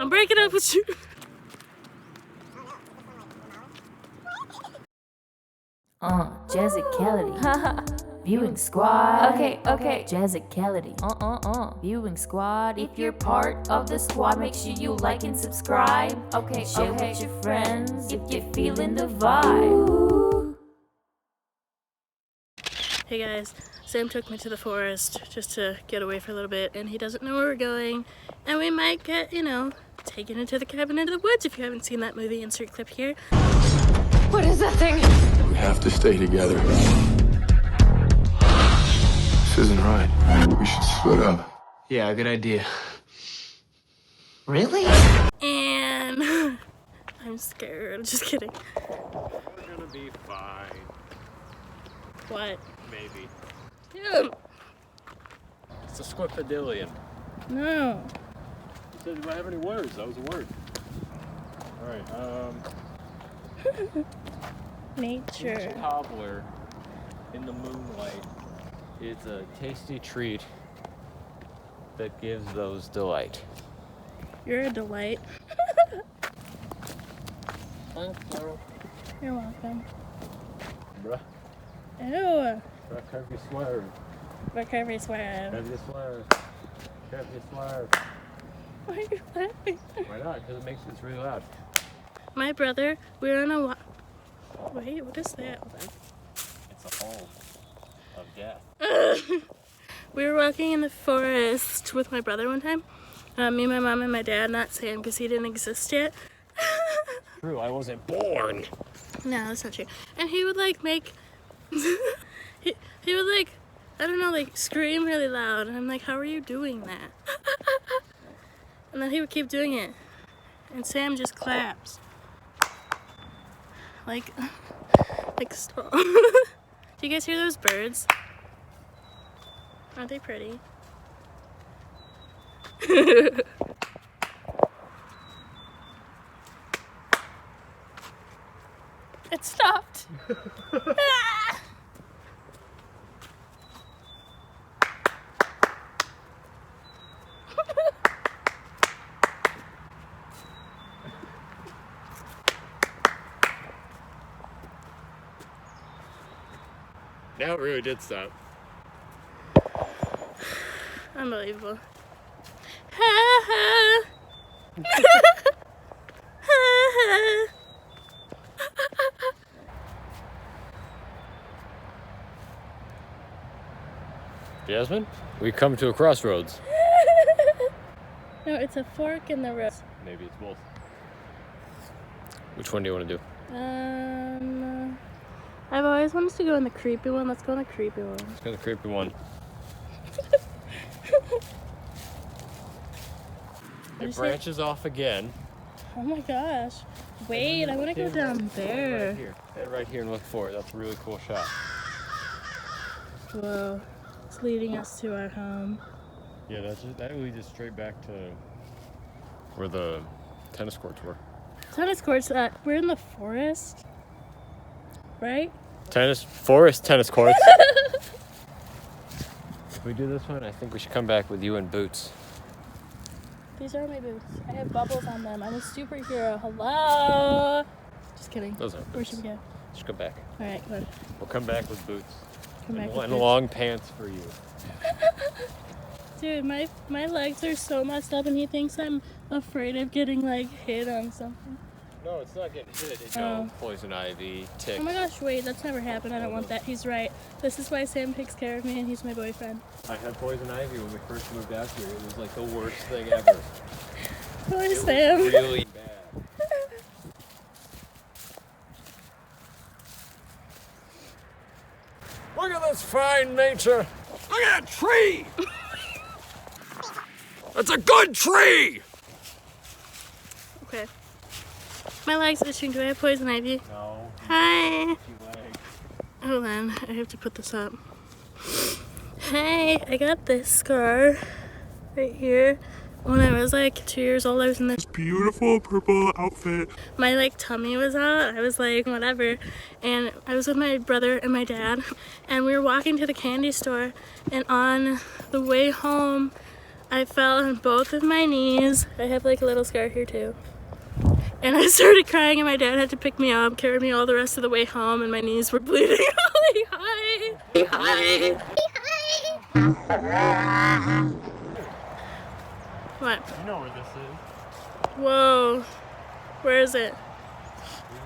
I'm breaking up with you. Jazicality. Viewing squad. Okay. Jazicality. Viewing squad. If you're part of the squad, make sure you like and subscribe. Share with your friends if you're feeling the vibe. Hey guys, Sam took me to the forest just to get away for a little bit, and he doesn't know where we're going, and we might get, you know, taken into the cabin into the woods. If you haven't seen that movie, insert clip here. What is that thing? We have to stay together. This isn't right. We should split up. Yeah, good idea. Really? And I'm scared. Just kidding. We're gonna be fine. What? Maybe. Dude, It's a squipedillion. no. You said, do I have any words? That was a word. Alright, Nature. cobbler in the moonlight is a tasty treat that gives those delight. You're a delight. Thanks, Carl. You're welcome. Bruh. Ew. Have you swerve. But Kirby swear. Have you swerve. Have you swerve. Why are you laughing? Why not? Because it makes it really loud. My brother, we were on a walk. Wait, what is that? It's a hole of death. We were walking in the forest with my brother one time. Me, my mom, and my dad, not Sam because he didn't exist yet. True, I wasn't born. No, that's not true. And he would like make, he would like, I don't know, like scream really loud. And I'm like, how are you doing that? And then he would keep doing it. And Sam just claps. Like stop. Do you guys hear those birds? Aren't they pretty? It stopped. Ah! Now it really did stop. Unbelievable. Ha ha. Jasmine, we come to a crossroads. No, it's a fork in the road. Maybe it's both. Which one do you want to do? I've always wanted to go in the creepy one. Let's go in the creepy one. Let's go to the creepy one. It branches off again. Oh my gosh. Wait, I want to go down there. Right here. Head right here and look for it. That's a really cool shot. Whoa. It's leading us to our home. Yeah, that leads us straight back to where the tennis courts were. Tennis courts, we're in the forest, right? Forest tennis courts. If we do this one, I think we should come back with you in boots. These are my boots. I have bubbles on them. I'm a superhero. Hello. Just kidding. Those aren't Where boots. should we go? Just go back. All right, good. We'll come back with boots. Come back with And boots. long pants for you. Dude, my legs are so messed up, and he thinks I'm afraid of getting like hit on something. No, it's not getting hit. It's poison ivy, ticks. Oh my gosh, wait, that's never happened. I don't want that. He's right. This is why Sam takes care of me, and he's my boyfriend. I had poison ivy when we first moved out here. It was like the worst thing ever. Poor Sam. Was really bad. Look at this fine nature. Look at that tree. That's a good tree. Okay. My leg's itching. Do I have poison ivy? No. Hi. Hold on. I have to put this up. Hey, I got this scar right here. When I was like 2 years old, I was in this Beautiful purple outfit. my like tummy was out. I was like whatever, and I was with my brother and my dad, and we were walking to the candy store, and on the way home I fell on both of my knees. I have like a little scar here too. And I started crying and my dad had to pick me up, carry me all the rest of the way home, and my knees were bleeding. Hi. Hi. What? You know where this is. Whoa. Where is it?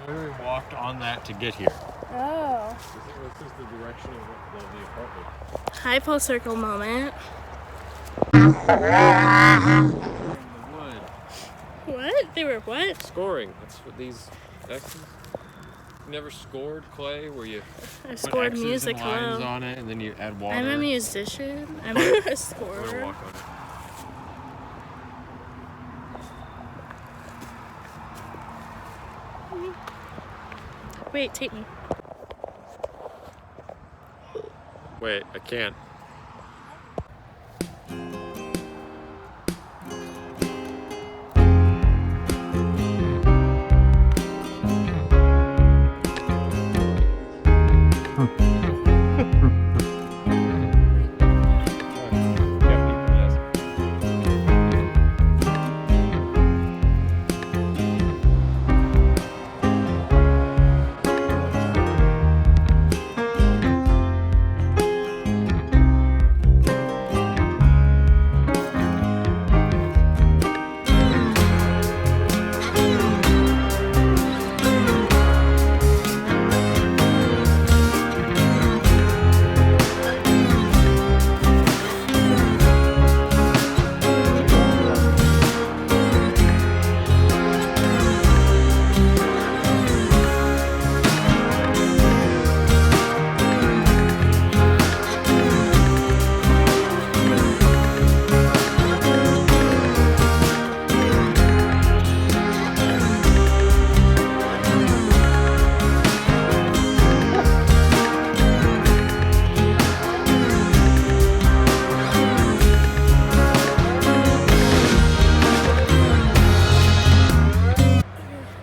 We literally walked on that to get here. Oh. This is the direction of the apartment. High full circle moment. In the wood. What? They were what? Scoring. That's what these X's. You never scored clay where you I put scored X's music, and lines hello. on it and then you add water. I'm a musician. I'm a We're gonna scorer. walk on it. Wait, take me. Wait, I can't.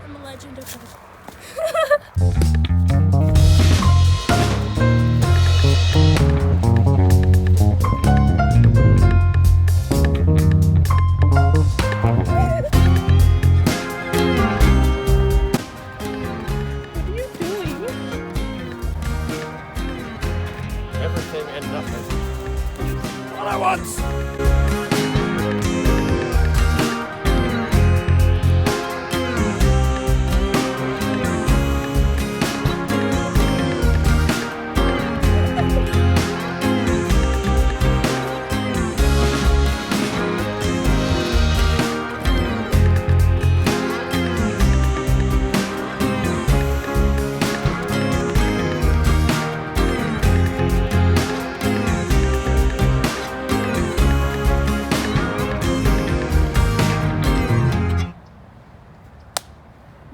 I'm a legend of hope. What are you doing? Everything and nothing. All at once.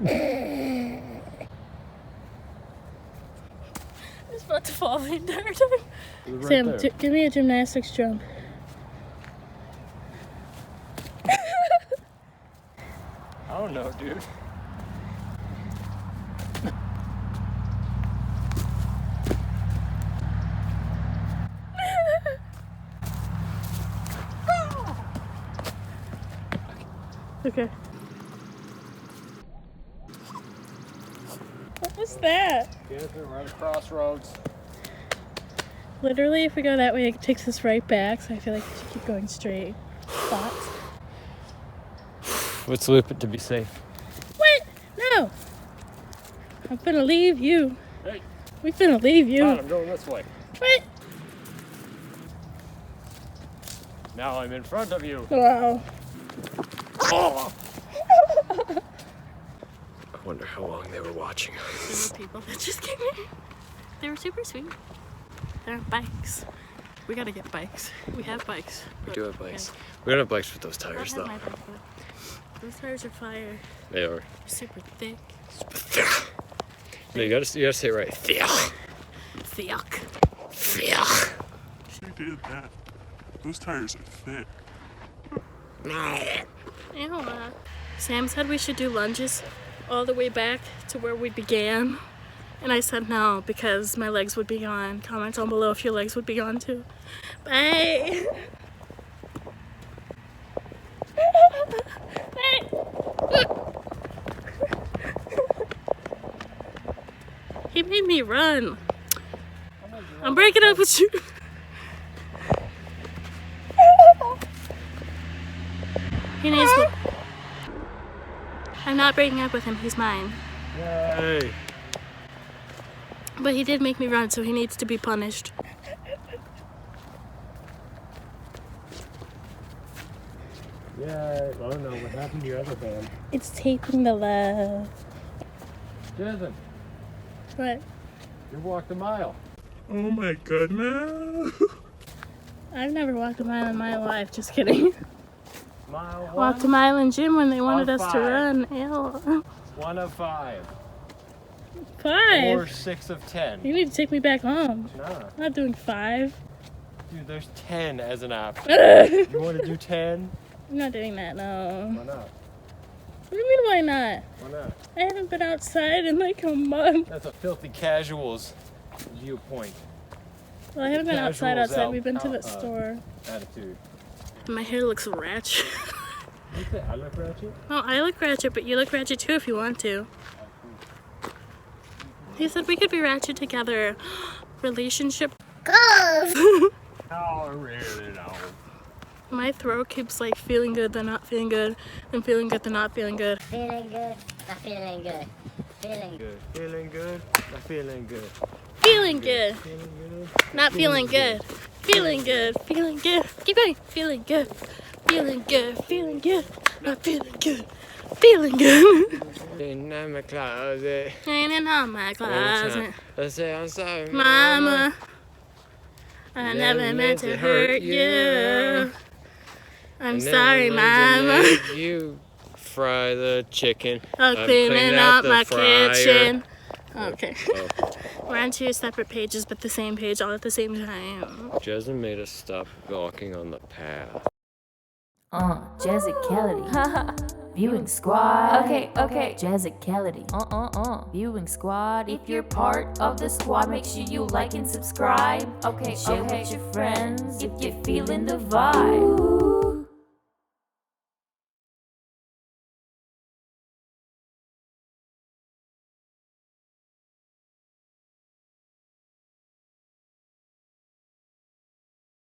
I was about to fall the entire time. It was right Sam, there. give me a gymnastics jump. I don't know, dude. Okay. What was that? We're at a crossroads. Literally, if we go that way, it takes us right back, so I feel like we should keep going straight. Thoughts? Let's loop it to be safe. What? No! I'm gonna leave you. Hey, We finna leave you. I'm going this way. What? Now I'm in front of you. Wow. Oh. I wonder how long they were watching us. There were people that just came in. They were super sweet. They're on bikes. We gotta get bikes. We have bikes. We do have bikes. We don't have bikes with those I tires, don't though. have my bike, but those tires are fire. They are. Super thick. No, you gotta say it right. Thick. Who did that? Those tires are thick. Ew. Sam said we should do lunges all the way back to where we began. And I said no, because my legs would be gone. Comment down below if your legs would be gone too. Bye. making me run. I'm breaking up with you. He needs me. I'm not breaking up with him. He's mine. Yay! But he did make me run, so he needs to be punished. Yay! Oh no, what happened to your other band? It's taping the love. Jason, What? you walked a mile. Oh my goodness. I've never walked a mile in my life. Just kidding. Mile one? Walked a mile in gym when they wanted Of us to 5. run. Ew. 1 of 5. 5. Or 6 of 10. You need to take me back home. Nah. I'm not doing 5. Dude, there's 10 as an option. I'm You want to do 10? not doing that, no. Why not? What do you mean, why not? Why not? I haven't been outside in like a month. That's a filthy casuals viewpoint. Well, I haven't been outside. Casuals We've been to the out, store. Attitude. My hair looks ratchet. You say I look ratchet? Oh, I look ratchet, but you look ratchet too if you want to. He said we could be ratchet together. Relationship goals. Oh, really? No. My throat keeps like feeling good, then not feeling good, then feeling good, then not feeling good. Feeling good, not feeling good. Feeling Good. Feeling good. Not feeling good. Feeling good, Feeling good. not feeling good. Feeling good, feeling good. Keep going. Feeling good, feeling good, feeling good, not feeling good. Feeling good. In my closet. Hanging in all my closet. Let's say I'm sorry, Mama, I never meant to hurt you. I'm sorry, Mama. You fry the chicken. I'm cleaning up my kitchen. Okay. We're on 2 separate pages, but the same page all at the same time. Jason made us stop walking on the path. Jazicality. Viewing squad. Okay. Jazicality. Viewing squad. If you're part of the squad, make sure you like and subscribe. Okay. Share with your friends if you're feeling the vibe.